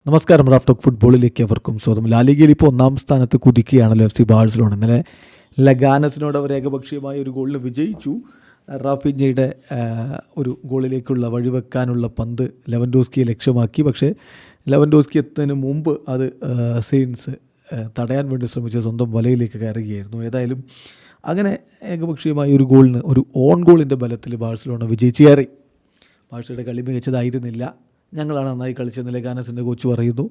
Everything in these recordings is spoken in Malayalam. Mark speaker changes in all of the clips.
Speaker 1: നമസ്കാരം. റാഫ് ടോക്ക് ഫുട്ബോളിലേക്ക് അവർക്കും സ്വാഗതം. ലാലിഗയിൽ ഇപ്പോൾ ഒന്നാം സ്ഥാനത്ത് കുതിക്കുകയാണല്ലോ FC ബാഴ്സലോണ. ഇന്നലെ ലഗാനസിനോട് അവർ ഏകപക്ഷീയമായ ഒരു ഗോളിന് വിജയിച്ചു. റാഫിഞ്ഞയുടെ ഒരു ഗോളിലേക്കുള്ള വഴിവെക്കാനുള്ള പന്ത് ലെവൻഡോസ്കിയെ ലക്ഷ്യമാക്കി. പക്ഷേ ലെവൻഡോസ്കി എത്തുന്നതിന് മുമ്പ് അത് സെയിൻസ് തടയാൻ വേണ്ടി ശ്രമിച്ച സ്വന്തം വലയിലേക്ക് കയറുകയായിരുന്നു. ഏതായാലും അങ്ങനെ ഏകപക്ഷീയമായ ഒരു ഗോളിന്, ഒരു ഓൺ ഗോളിൻ്റെ ബലത്തിൽ ബാഴ്സലോണ വിജയിച്ച് കയറി. ബാഴ്സയുടെ കളി മികച്ചതായിരുന്നില്ല. ഞങ്ങളാണ് നന്നായി കളിച്ചെന്ന് ലഗാനസിൻ്റെ കോച്ച് പറയുന്നു.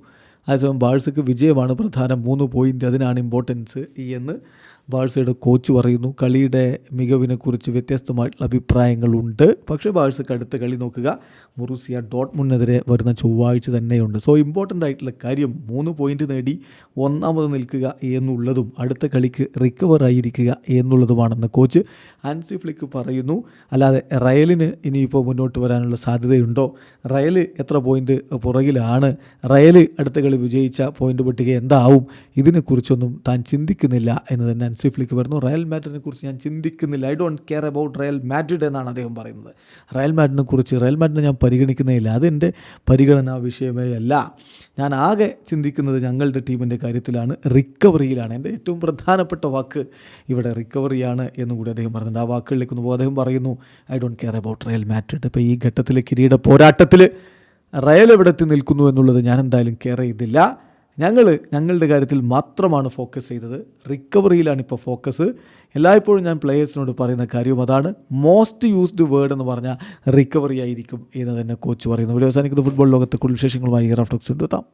Speaker 1: അതേസമയം ബാഴ്സയ്ക്ക് വിജയമാണ് പ്രധാനം, 3 പോയിൻ്റ്, അതിനാണ് ഇമ്പോർട്ടൻസ് എന്ന് ബാഴ്സയുടെ കോച്ച് പറയുന്നു. കളിയുടെ മികവിനെക്കുറിച്ച് വ്യത്യസ്തമായിട്ടുള്ള അഭിപ്രായങ്ങളുണ്ട്. പക്ഷേ ബാഴ്സയ്ക്ക് അടുത്ത കളി നോക്കുക, ബൊറൂസിയ ഡോട്ട്മുണ്ടിനെതിരെ വരുന്ന ചൊവ്വാഴ്ച തന്നെയുണ്ട്. സോ ഇമ്പോർട്ടൻ്റ് ആയിട്ടുള്ള കാര്യം 3 പോയിൻ്റ് നേടി ഒന്നാമത് നിൽക്കുക എന്നുള്ളതും അടുത്ത കളിക്ക് റിക്കവർ ആയിരിക്കുക എന്നുള്ളതുമാണെന്ന് കോച്ച് ഹാൻസി ഫ്ലിക്ക് പറയുന്നു. അല്ലാതെ റയലിന് ഇനിയിപ്പോൾ മുന്നോട്ട് വരാനുള്ള സാധ്യതയുണ്ടോ, റയൽ എത്ര പോയിൻ്റ് പുറകിലാണ്, റയൽ അടുത്ത കളി വിജയിച്ച പോയിൻ്റ് പട്ടിക എന്താവും, ഇതിനെക്കുറിച്ചൊന്നും താൻ ചിന്തിക്കുന്നില്ല എന്ന് തന്നെ ഹാൻസി ഫ്ലിക്ക് പറഞ്ഞു. റയൽ മാഡ്രിഡിനെ കുറിച്ച് ഞാൻ ചിന്തിക്കുന്നില്ല, I don't care about Real Madrid എന്നാണ് അദ്ദേഹം പറയുന്നത്. റയൽ മാഡ്രിഡിനെ ഞാൻ പരിഗണിക്കുന്നേയില്ല, അതെൻ്റെ പരിഗണനാ വിഷയമേ അല്ല. ഞാൻ ആകെ ചിന്തിക്കുന്നത് ഞങ്ങളുടെ ടീമിൻ്റെ കാര്യത്തിലാണ്, റിക്കവറിയിലാണ്. എൻ്റെ ഏറ്റവും പ്രധാനപ്പെട്ട വാക്ക് ഇവിടെ റിക്കവറിയാണ് എന്നുകൂടി അദ്ദേഹം പറഞ്ഞിട്ടുണ്ട്. ആ വാക്കുകളിലേക്ക് ഒന്ന് പോകും. അദ്ദേഹം പറയുന്നു, I don't care about Real Madrid. ഇപ്പോൾ ഈ ഘട്ടത്തിലെ കിരീട പോരാട്ടത്തിൽ റയൽ എവിടെത്തി നിൽക്കുന്നു എന്നുള്ളത് ഞാൻ എന്തായാലും കെയർ ചെയ്തില്ല. ഞങ്ങളുടെ കാര്യത്തിൽ മാത്രമാണ് ഫോക്കസ് ചെയ്തത്, റിക്കവറിയിലാണ് ഇപ്പോൾ ഫോക്കസ്. എല്ലായ്പ്പോഴും ഞാൻ പ്ലേയേഴ്സിനോട് പറയുന്ന കാര്യവും അതാണ്, മോസ്റ്റ് യൂസ്ഡ് വേർഡ് എന്ന് പറഞ്ഞാൽ റിക്കവറി ആയിരിക്കും എന്ന് തന്നെ കോച്ച് പറയുന്നു. അവസാനിക്കുന്ന ഫുട്ബോൾ ലോകത്തെ കൂടുതൽ വിശേഷങ്ങളുമായി റാഫ് ടോക്സ് എത്താം.